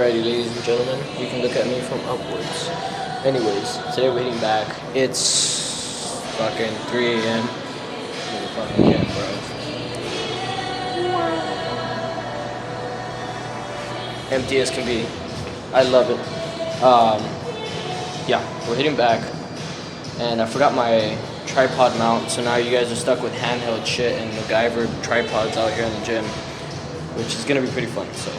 Alrighty, ladies and gentlemen, you can look at me from upwards. Anyways, today we're hitting back. It's fucking 3 a.m. Fucking gym, bro. Empty as can be. I love it. Yeah, we're hitting back. And I forgot my tripod mount, so now you guys are stuck with handheld shit and MacGyver tripods out here in the gym, which is gonna be pretty fun, so.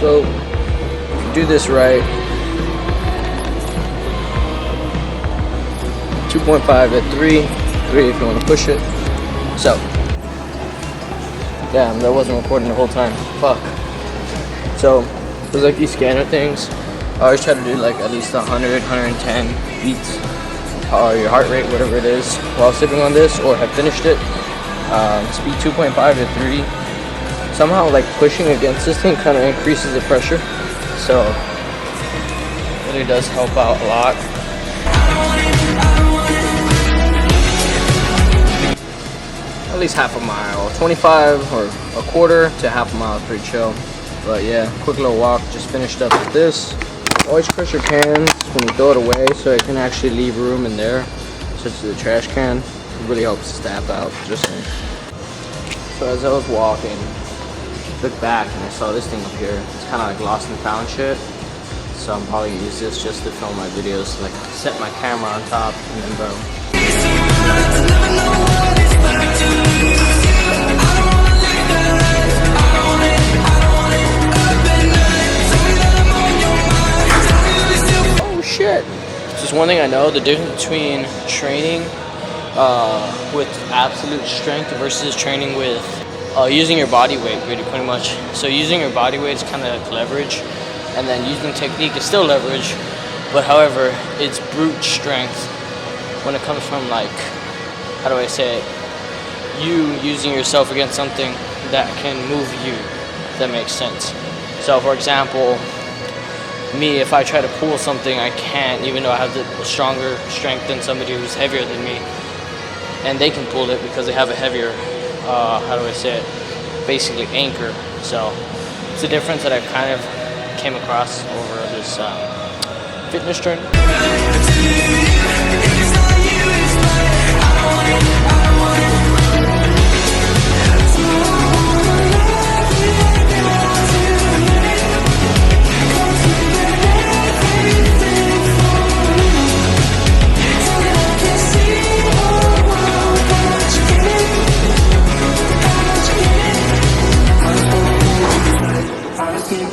So, do this right. 2.5 at 3 if you want to push it. So, damn, that wasn't recording the whole time. Fuck. So, there's like these scanner things. I always try to do like at least 100, 110 beats, or your heart rate, whatever it is, while sitting on this, or have finished it. Speed 2.5 to 3. Somehow, like, pushing against this thing kind of increases the pressure, so it really does help out a lot. At least half a mile, 25 or a quarter to half a mile is pretty chill. But yeah, quick little walk. Just finished up with this. Always crush your cans when you throw it away so it can actually leave room in there, such as the trash can. It really helps the staff out. Just saying. So as I was walking, looked back and I saw this thing up here. It's kind of like lost and found shit. So I'm probably gonna use this just to film my videos. Like, set my camera on top and then boom. Oh shit! Just one thing I know, the difference between training with absolute strength versus training with using your body weight, pretty much. So using your body weight is kind of like leverage, and then using technique is still leverage, but however, it's brute strength when it comes from, like, how do I say it, you using yourself against something that can move you, if that makes sense. So for example, me, if I try to pull something, I can't, even though I have the stronger strength than somebody who's heavier than me, and they can pull it because they have a heavier, how do I say it, basically anchor. So it's a difference that I kind of came across over this fitness journey.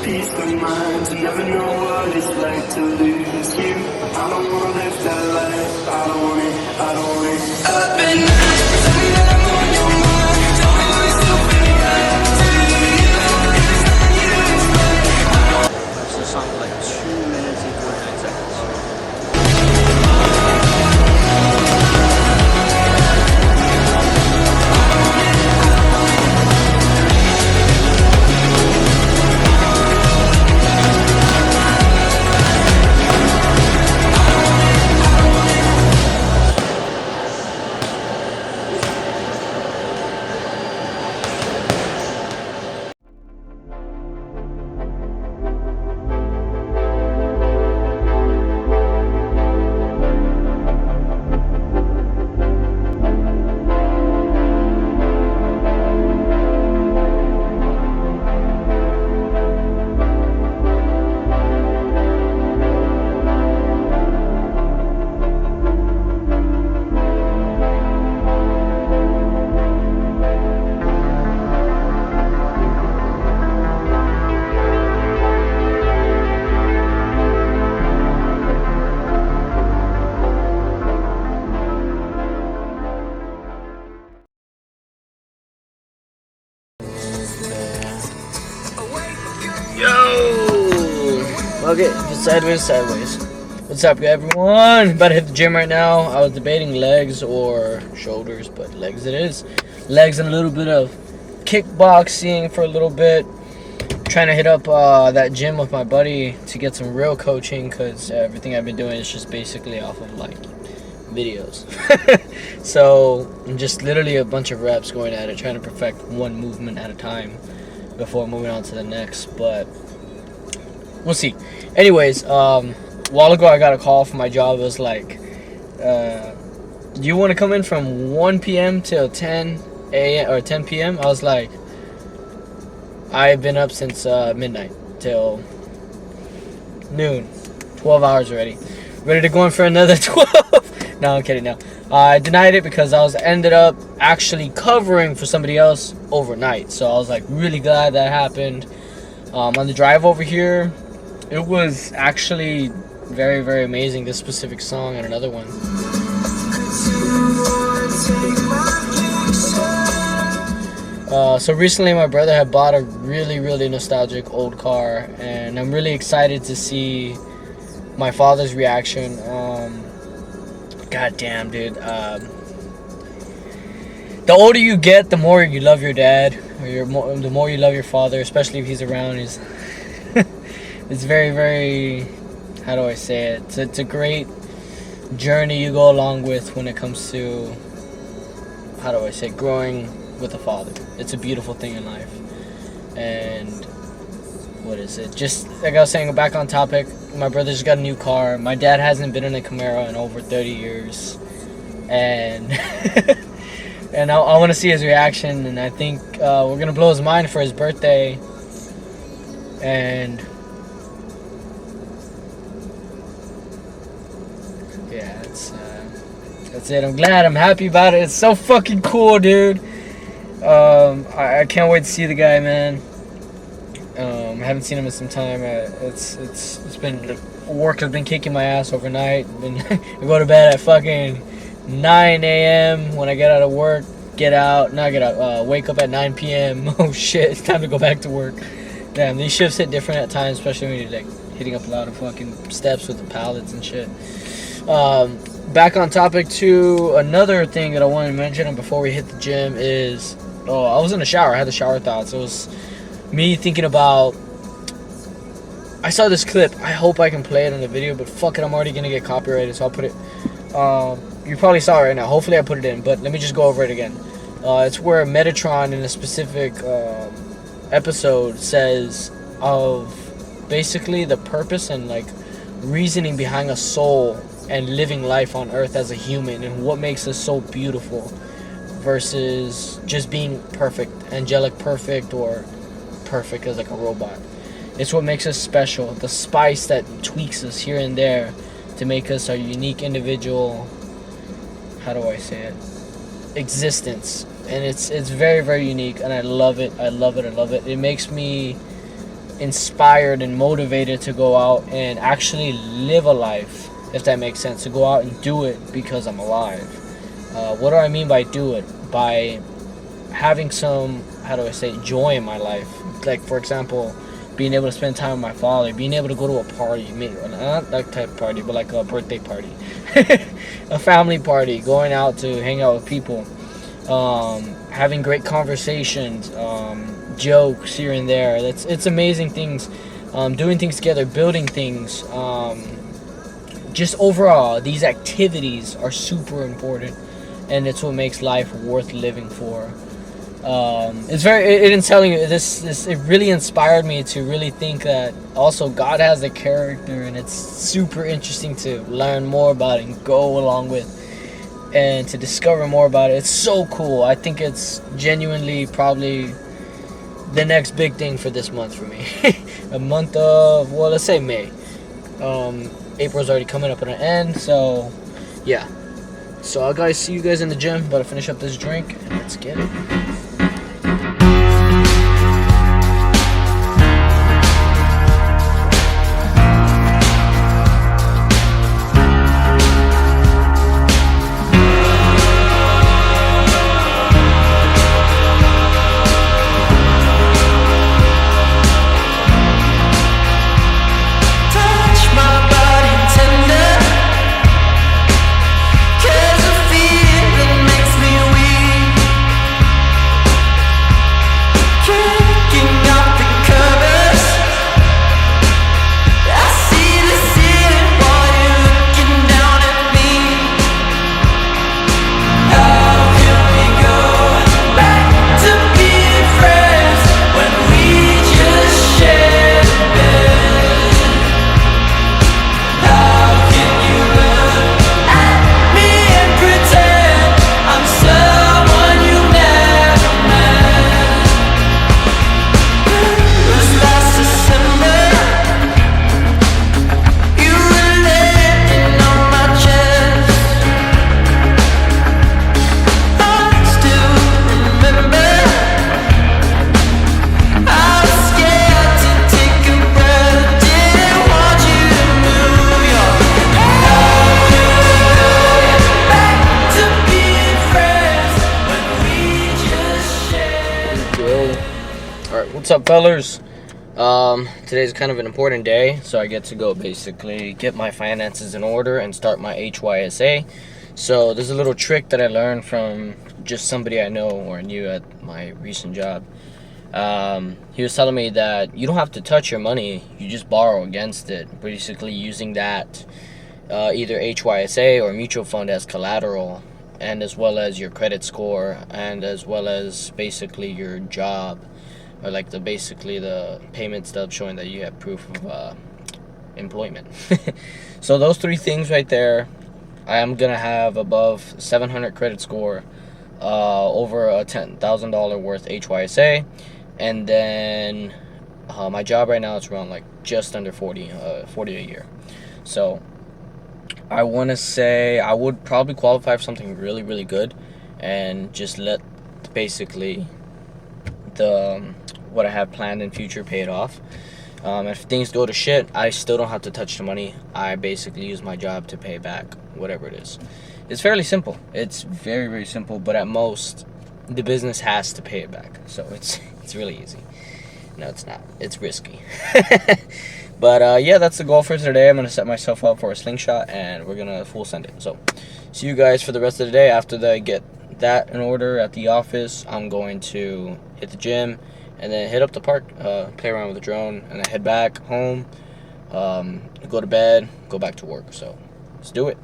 Peace of mind to never know what it's like to lose you. I don't wanna live that life. I don't want it. Up at night, tell me that I'm on your mind. Tell me why you still feel right. This is something like 2 minutes and 49 seconds. Okay, just sideways. What's up, everyone? About to hit the gym right now. I was debating legs or shoulders, but legs it is. Legs and a little bit of kickboxing for a little bit. Trying to hit up that gym with my buddy to get some real coaching, because everything I've been doing is just basically off of like videos. So just literally a bunch of reps going at it, trying to perfect one movement at a time before moving on to the next. But we'll see. Anyways, a while ago I got a call from my job. It was like, do you want to come in from 1 p.m. till 10 a.m. or 10 p.m.? I was like, I've been up since midnight till noon. 12 hours already. Ready to go in for another 12. No, I'm kidding now. I denied it because I ended up actually covering for somebody else overnight. So I was like really glad that happened. On the drive over here, it was actually very, very amazing, this specific song and another one. So recently my brother had bought a really, really nostalgic old car, and I'm really excited to see my father's reaction. God damn, dude. The older you get, the more you love your dad, or the more you love your father, especially if he's around. It's very, very, how do I say it? It's a great journey you go along with when it comes to, how do I say, growing with a father. It's a beautiful thing in life. And what is it? Just like I was saying, back on topic, my brother's got a new car. My dad hasn't been in a Camaro in over 30 years. And and I want to see his reaction. And I think we're going to blow his mind for his birthday. And yeah, that's it. I'm glad. I'm happy about it. It's so fucking cool, dude. I can't wait to see the guy, man. I haven't seen him in some time. It's been like, work has been kicking my ass overnight. I go to bed at fucking 9 a.m. when I get out of work. Wake up at 9 p.m. Oh shit, it's time to go back to work. Damn, these shifts hit different at times, especially when you're like hitting up a lot of fucking steps with the pallets and shit. Back on topic to another thing that I wanted to mention before we hit the gym is, I was in the shower. I had the shower thoughts. It was me thinking about, I saw this clip. I hope I can play it in the video, but fuck it, I'm already gonna get copyrighted, so I'll put it. You probably saw it right now. Hopefully I put it in, but let me just go over it again. It's where Metatron in a specific episode says of basically the purpose and like reasoning behind a soul and living life on Earth as a human, and what makes us so beautiful versus just being perfect, angelic perfect, or perfect as like a robot. It's what makes us special, the spice that tweaks us here and there to make us our unique individual, how do I say it, existence. And it's very, very unique, and I love it. I love it. I love it. It makes me inspired and motivated to go out and actually live a life, if that makes sense, to go out and do it because I'm alive. What do I mean by do it? By having some, how do I say, joy in my life. Like, for example, being able to spend time with my father, being able to go to a party, not that type of party, but like a birthday party, a family party, going out to hang out with people, having great conversations, jokes here and there. It's amazing things, doing things together, building things. Just overall, these activities are super important, and it's what makes life worth living for. It telling you this, it really inspired me to really think that also God has a character, and it's super interesting to learn more about it and go along with, and to discover more about it. It's so cool. I think it's genuinely probably the next big thing for this month for me. A month of, well, let's say May. April's already coming up at an end, so yeah. So I'll guys see you guys in the gym. About to finish up this drink, and let's get it. Alright, what's up, fellers? Today's kind of an important day, so I get to go basically get my finances in order and start my HYSA. So there's a little trick that I learned from just somebody I know or knew at my recent job. He was telling me that you don't have to touch your money, you just borrow against it, basically using that either HYSA or mutual fund as collateral, and as well as your credit score, and as well as basically your job, or like basically the payment stub showing that you have proof of employment. So those three things right there, I am gonna have above 700 credit score, over a $10,000 worth HYSA, and then my job right now is around like just under 40 a year. So I want to say I would probably qualify for something really, really good, and just let basically what I have planned in future pay it off. If things go to shit, I still don't have to touch the money. I basically use my job to pay back whatever it is. It's fairly simple. It's very, very simple, but at most the business has to pay it back. So it's really easy. No, it's not. It's risky. But yeah, that's the goal for today. I'm going to set myself up for a slingshot, and we're going to full send it. So see you guys for the rest of the day. After I get that in order at the office, I'm going to hit the gym and then hit up the park, play around with the drone, and then head back home, go to bed, go back to work. So let's do it.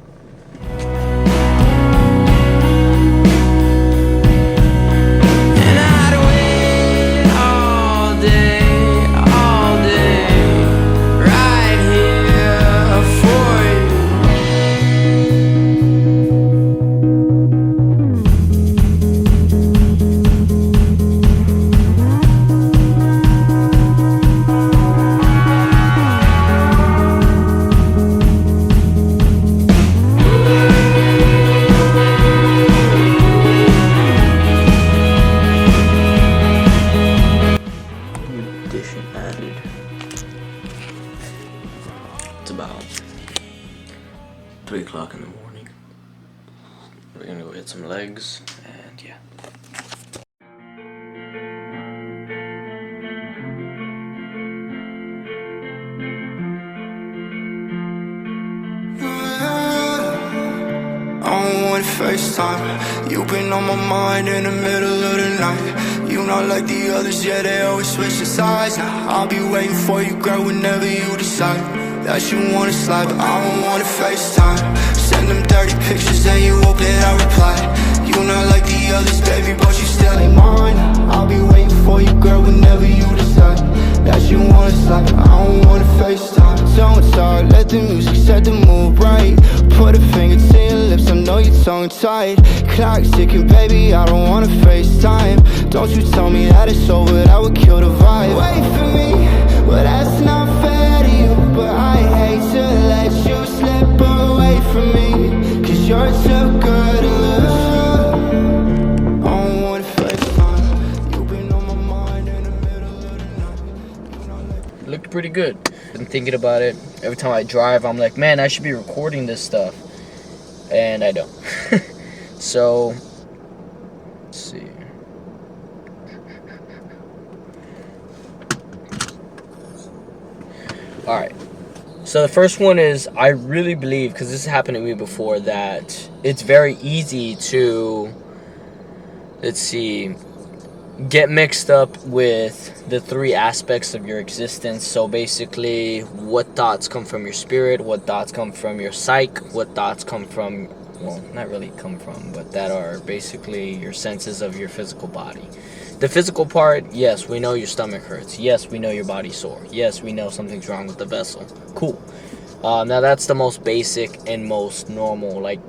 Added. It's about 3 o'clock in the morning. We're gonna go hit some legs, and yeah. I don't want FaceTime. You've been on my mind in the middle of the night. You not like the others, yeah, they always switch the sides. Now I'll be waiting for you, girl, whenever you decide that you wanna slide, but I don't wanna FaceTime. Send them dirty pictures and you hope that I reply. You not like the others, baby, but you still ain't mine. I'll be waiting for you, girl, whenever you decide that you wanna slide, but I don't wanna FaceTime. Don't talk, let the music set the mood right. Put a finger to your lips, I know you're tongue-tied. Clock ticking, baby, I don't wanna FaceTime. Don't you tell me that it's over, that would kill the vibe. Wait for me, well that's not fair to you, but I hate to let you slip away from me, cause you're too good to lose. I don't wanna FaceTime. You've been on my mind in the middle of the night. Looked pretty good. Been thinking about it. Every time I drive, I'm like, man, I should be recording this stuff, and I don't. So let's see. Alright, so the first one is, I really believe, because this has happened to me before, that it's very easy to, let's see, get mixed up with the 3 aspects of your existence. So basically, what thoughts come from your spirit, what thoughts come from your psyche, what thoughts come from, well, not really come from, but that are basically your senses of your physical body. The physical part, yes, we know your stomach hurts. Yes, we know your body's sore. Yes, we know something's wrong with the vessel. Cool. Now that's the most basic and most normal. Like,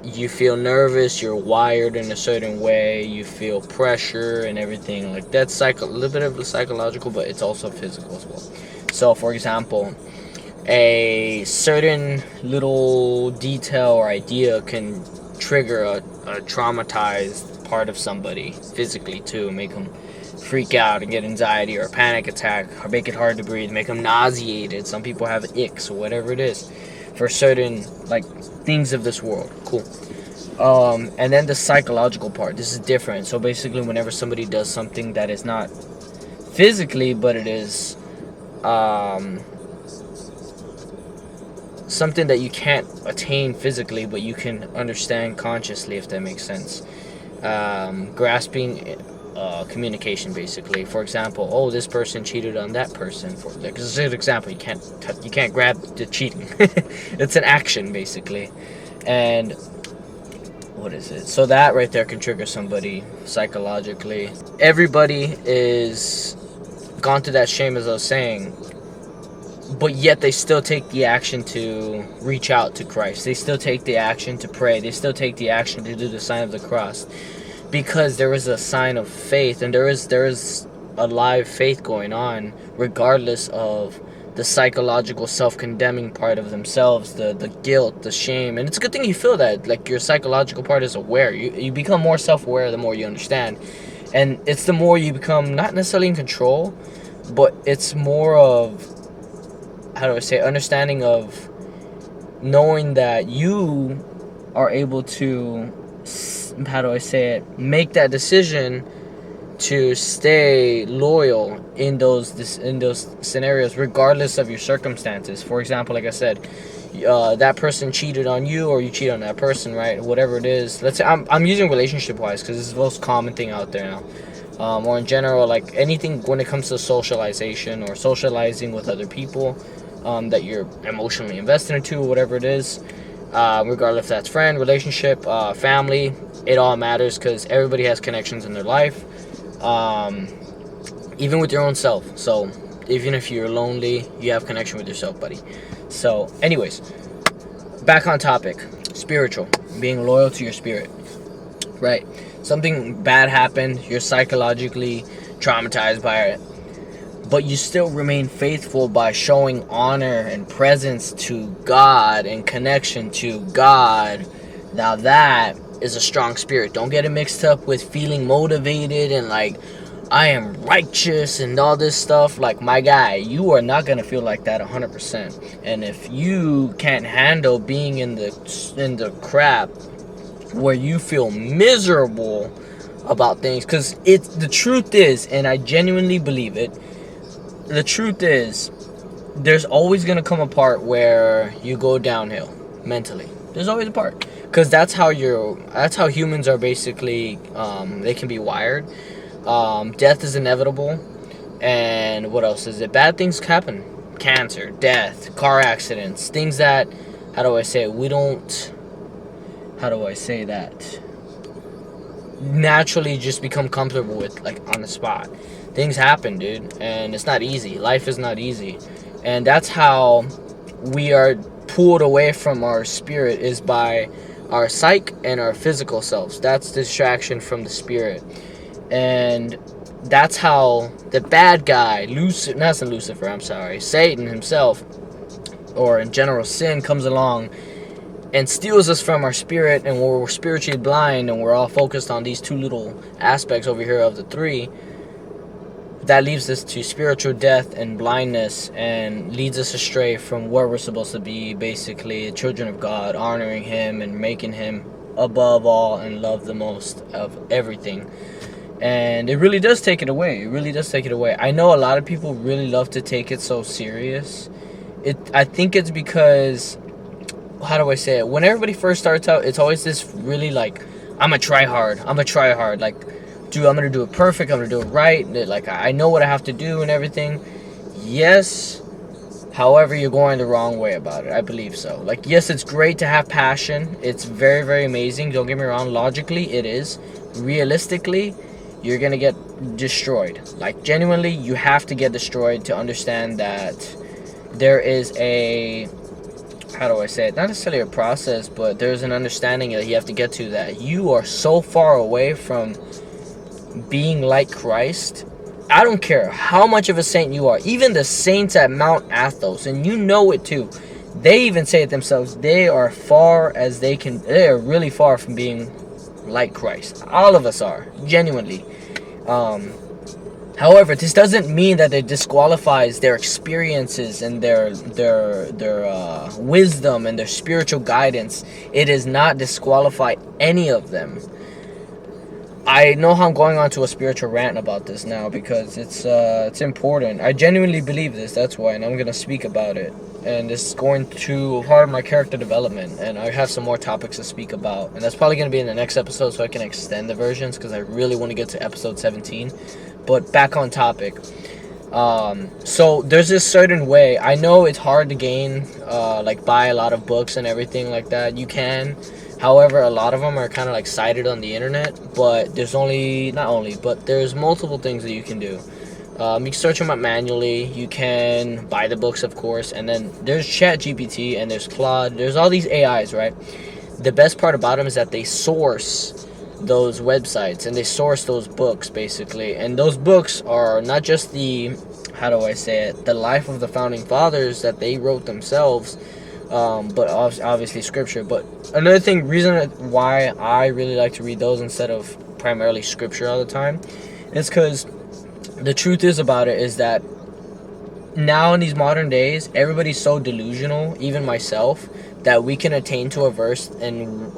you feel nervous, you're wired in a certain way, you feel pressure and everything. Like, that's a little bit of the psychological, but it's also physical as well. So, for example, a certain little detail or idea can trigger a traumatized part of somebody physically too, make them freak out and get anxiety or a panic attack, or make it hard to breathe, make them nauseated. Some people have icks or whatever it is for certain like things of this world. Cool. And then the psychological part, this is different. So basically, whenever somebody does something that is not physically, but it is something that you can't attain physically, but you can understand consciously, if that makes sense. Grasping communication, basically. For example, oh, this person cheated on that person. For like, this is an example. You can't grab the cheating. It's an action, basically. And what is it? So that right there can trigger somebody psychologically. Everybody is gone through that shame, as I was saying, but yet they still take the action to reach out to Christ. They still take the action to pray. They still take the action to do the sign of the cross, because there is a sign of faith, and there is a live faith going on, regardless of the psychological self-condemning part of themselves, the guilt, the shame. And it's a good thing you feel that, like, your psychological part is aware. You become more self-aware the more you understand, and it's the more you become not necessarily in control, but it's more of, how do I say, understanding of knowing that you are able to, how do I say it, make that decision to stay loyal in those scenarios, regardless of your circumstances. For example, like I said, that person cheated on you, or you cheat on that person, right? Whatever it is. Let's say I'm using relationship wise, because it's the most common thing out there now. Or in general, like anything when it comes to socialization or socializing with other people that you're emotionally invested into, whatever it is, regardless if that's friend, relationship, family, it all matters, because everybody has connections in their life, even with your own self. So even if you're lonely, you have connection with yourself, buddy. So anyways, back on topic, spiritual, being loyal to your spirit, right? Something bad happened, you're psychologically traumatized by it, but you still remain faithful by showing honor and presence to God and connection to God. Now that is a strong spirit. Don't get it mixed up with feeling motivated and like, I am righteous and all this stuff. Like, my guy, you are not going to feel like that 100%. And if you can't handle being in the crap where you feel miserable about things, because the truth is, and I genuinely believe it, the truth is, there's always going to come a part where you go downhill mentally. There's always a part, because that's how humans are, basically. They can be wired. Death is inevitable. And what else is it? Bad things happen. Cancer, death, car accidents, things that, how do I say it, we don't, how do I say that, naturally just become comfortable with, like, on the spot. Things happen, dude, and it's not easy. Life is not easy. And that's how we are pulled away from our spirit, is by our psyche and our physical selves. That's distraction from the spirit. And that's how the bad guy, Satan himself, or in general sin, comes along and steals us from our spirit, and we're spiritually blind, and we're all focused on these two little aspects over here of the three. That leaves us to spiritual death and blindness, and leads us astray from where we're supposed to be, basically children of God, honoring Him and making Him above all and love the most of everything. And it really does take it away. It really does take it away. I know a lot of people really love to take it so serious. I think it's because, how do I say it? When everybody first starts out, it's always this really like, I'm gonna try hard. Like, dude, I'm gonna do it perfect. I'm gonna do it right. Like, I know what I have to do and everything. Yes. However, you're going the wrong way about it. I believe so. Like, yes, it's great to have passion. It's very, very amazing. Don't get me wrong. Logically, it is. Realistically, you're gonna get destroyed. Like, genuinely, you have to get destroyed to understand that there is a, how do I say it, not necessarily a process, but there's an understanding that you have to get to, that you are so far away from being like Christ. I don't care how much of a saint you are. Even the saints at Mount Athos, and you know it too, they even say it themselves, they are far as they can, they are really far from being like Christ. All of us are, genuinely. However, this doesn't mean that it disqualifies their experiences and their wisdom and their spiritual guidance. It does not disqualify any of them. I know how I'm going on to a spiritual rant about this now because it's important. I genuinely believe this, that's why, and I'm gonna speak about it. And it's going to part of my character development, and I have some more topics to speak about, and that's probably gonna be in the next episode, so I can extend the versions because I really want to get to episode 17. But back on topic. So there's this certain way. I know it's hard to gain, like buy a lot of books and everything like that. You can. However, a lot of them are kind of like cited on the internet, but there's there's multiple things that you can do. You can search them up manually. You can buy the books, of course, and then there's ChatGPT and there's Claude. There's all these AIs, right? The best part about them is that they source those websites and they source those books basically, and those books are not just the, how do I say it, the life of the founding fathers that they wrote themselves, but obviously scripture. But another reason why I really like to read those instead of primarily scripture all the time is because the truth is about it is that now in these modern days, everybody's so delusional, even myself, that we can attain to a verse and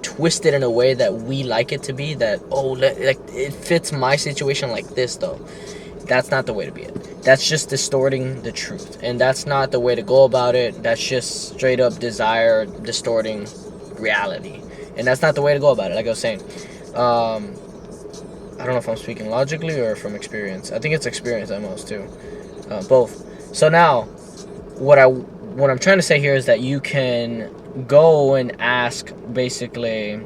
twist it in a way that we like it to be, that, like it fits my situation like this, though. That's not the way to be it. That's just distorting the truth, and that's not the way to go about it. That's just straight up desire distorting reality, and that's not the way to go about it. Like I was saying, I don't know if I'm speaking logically or from experience. I think it's experience at most too, both. So now, what I'm trying to say here is that you can go and ask, basically,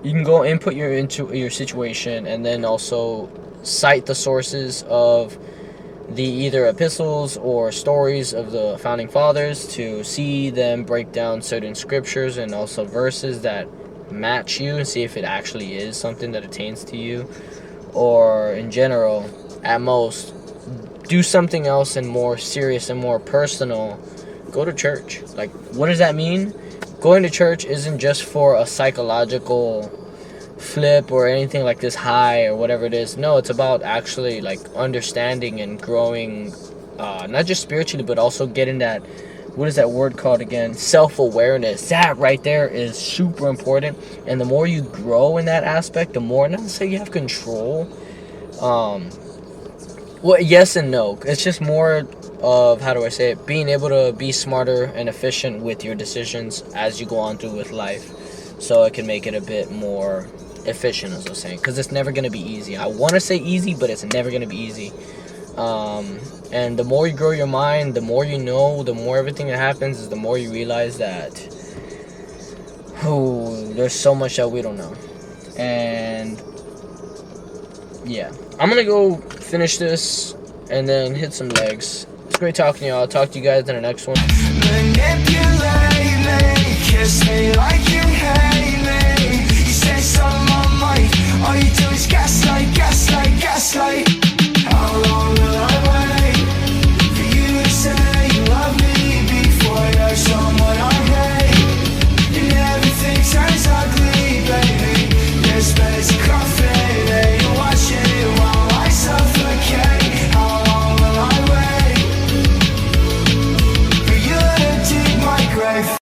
you can go input into your situation and then also cite the sources of the either epistles or stories of the founding fathers to see them break down certain scriptures and also verses that match you and see if it actually is something that attains to you, or in general, at most, do something else and more serious and more personal. Go to church. Like, what does that mean? Going to church isn't just for a psychological flip or anything like this high or whatever it is. No, it's about actually like understanding and growing, not just spiritually, but also getting that, what is that word called again? Self-awareness. That right there is super important. And the more you grow in that aspect, the more, not to say you have control, well, yes and no. It's just more of, how do I say it, being able to be smarter and efficient with your decisions as you go on through with life, so it can make it a bit more efficient, as I was saying, because it's never going to be easy. I want to say easy, but it's never going to be easy. And the more you grow your mind, the more you know, the more everything that happens is the more you realize that, there's so much that we don't know. And yeah, I'm gonna go finish this and then hit some legs. It's great talking to y'all. I'll talk to you guys in the next one. Manipulate me, kiss me like you have